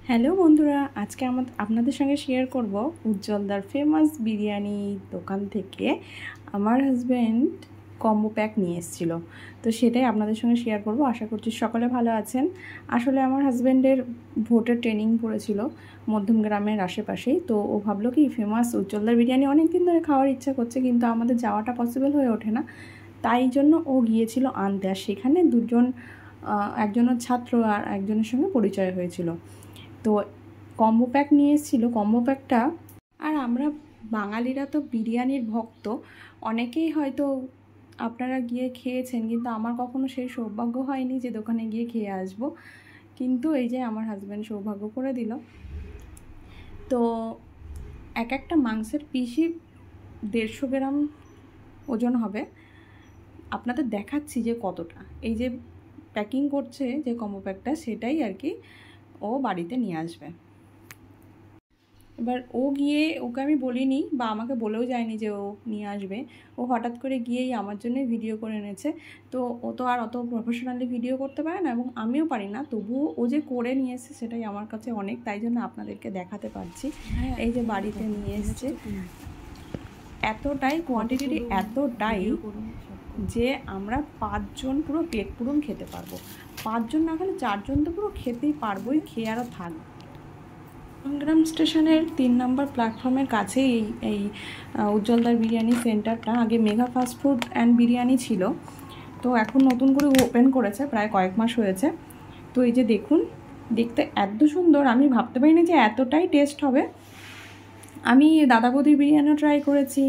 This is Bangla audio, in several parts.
হ্যালো বন্ধুরা, আজকে আপনাদের সঙ্গে শেয়ার করব উজ্জ্বলদার ফেমাস বিরিয়ানি দোকান থেকে আমার হাজব্যান্ড কম্বো প্যাক নিয়ে এসেছিল। তো সেটাই আপনাদের সঙ্গে শেয়ার করব। আশা করছি সকলে ভালো আছেন। আসলে আমার হাজব্যান্ডের ভোটের ট্রেনিং পড়েছিল মধ্যম গ্রামের আশেপাশেই। তো ও ভাবলো কি ফেমাস উজ্জ্বলদার বিরিয়ানি অনেক দিন ধরে খাওয়ার ইচ্ছা করছে, কিন্তু আমাদের যাওয়াটা পসিবল হয়ে ওঠে না। তাই জন্য ও গিয়েছিল আনতে, আর সেখানে একজনের ছাত্র আর একজনের সঙ্গে পরিচয় হয়েছিল। তো কম্বো প্যাক নিয়ে এসেছিলো। কম্বো প্যাকটা, আর আমরা বাঙালিরা তো বিরিয়ানির ভক্ত, অনেকেই হয়তো আপনারা গিয়ে খেয়েছেন, কিন্তু আমার কখনো সেই সৌভাগ্য হয়নি যে দোকানে গিয়ে খেয়ে আসবো। কিন্তু এই যে আমার হাজব্যান্ড সৌভাগ্য করে দিল। তো একটা মাংসের পিসই 150 গ্রাম ওজন হবে। আপনাদের দেখাচ্ছি যে কতটা। এই যে প্যাকিং করছে যে কম্বো প্যাকটা, সেটাই আর কি ও বাড়িতে নিয়ে আসবে। এবার ওকে আমি বলিনি বা আমাকে বলেও যায়নি যে ও নিয়ে আসবে। ও হঠাৎ করে গিয়েই আমার জন্য ভিডিও করে এনেছে। তো ও তো আর অত প্রফেশনালি ভিডিও করতে পারে না, এবং আমিও পারি না, তবুও ও যে করে নিয়ে এসেছে সেটাই আমার কাছে অনেক, তাই জন্য আপনাদেরকে দেখাতে পারছি। এই যে বাড়িতে নিয়ে এসেছে, এতটাই কোয়ান্টিটি, এতটাই যে আমরা 5 জন পুরো পেট পুরুন খেতে পারবো। 5 জন না খেলে 4 জন তো পুরো খেতেই পারবোই, খেয়ে আরও থাকবো। গ্রাম স্টেশনের 3 নম্বর প্ল্যাটফর্মের কাছেই এই উজ্জ্বলদার বিরিয়ানি সেন্টারটা। আগে মেঘা ফাস্টফুড অ্যান্ড বিরিয়ানি ছিল, তো এখন নতুন করে ওপেন করেছে, প্রায় কয়েক মাস হয়েছে। তো এই যে দেখুন, দেখতে এত সুন্দর, আমি ভাবতে পারিনি যে এতটাই টেস্ট হবে। আমি দাদা বৌদির বিরিয়ানিও ট্রাই করেছি,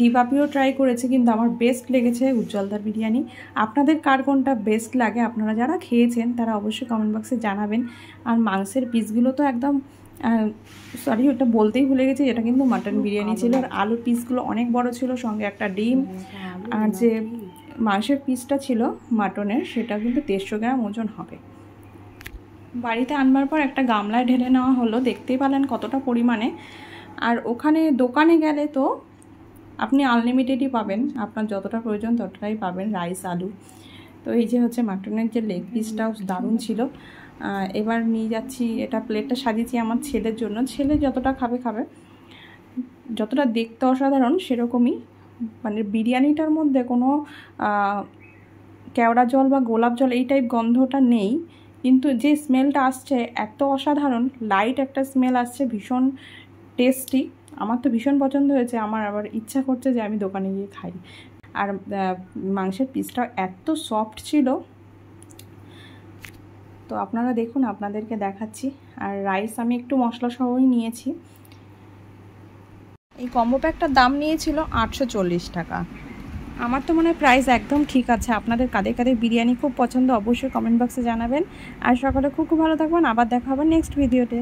ডিবাপিও ট্রাই করেছি, কিন্তু আমার বেস্ট লেগেছে উজ্জ্বলদার বিরিয়ানি। আপনাদের কার কোনটা বেস্ট লাগে, আপনারা যারা খেয়েছেন তারা অবশ্যই কমেন্ট বক্সে জানাবেন। আর মাংসের পিসগুলো তো একদম, সরি ওটা বলতেই ভুলে গেছি, এটা কিন্তু মাটন বিরিয়ানি ছিল। আর আলুর পিসগুলো অনেক বড় ছিল, সঙ্গে একটা ডিম। আর যে মাংসের পিসটা ছিল মাটনের, সেটা কিন্তু 150 গ্রাম ওজন হবে। বাড়িতে আনবার পর একটা গামলায় ঢেলে নেওয়া হলো, দেখতেই পেলেন কতটা পরিমাণে। আর ওখানে দোকানে গেলে তো আপনি আনলিমিটেডই পাবেন, আপনার যতটা প্রয়োজন ততটাই পাবেন, রাইস আলু। তো এই যে হচ্ছে মাটনের যে লেগ পিসটাও দারুণ ছিল। এবার নিয়ে যাচ্ছি, এটা প্লেটটা সাজিয়েছি আমার ছেলের জন্য। ছেলে যতটা খাবে, যতটা দেখতে অসাধারণ সেরকমই, মানে বিরিয়ানিটার মধ্যে কোনো কেওড়া জল বা গোলাপ জল এই টাইপ গন্ধটা নেই, কিন্তু যে স্মেলটা আসছে এত অসাধারণ, লাইট একটা স্মেল আসছে, ভীষণ টেস্টি। আমার তো ভীষণ পছন্দ হয়েছে, আমার আবার ইচ্ছা করছে যে আমি দোকানে গিয়ে খাই। আর মাংসের পিসটা এত সফট ছিল। তো আপনারা দেখুন, আপনাদেরকে দেখাচ্ছি। আর রাইস আমি একটু মশলা সহই নিয়েছি। এই কম্বো প্যাকটার দাম নিয়েছিল 840 টাকা। আমার তো মনে হয় প্রাইস একদম ঠিক আছে। আপনাদের কাদের কাদের বিরিয়ানি খুব পছন্দ অবশ্যই কমেন্ট বক্সে জানাবেন। আর সকলে খুব ভালো থাকবেন। আবার দেখা হবে নেক্সট ভিডিওতে।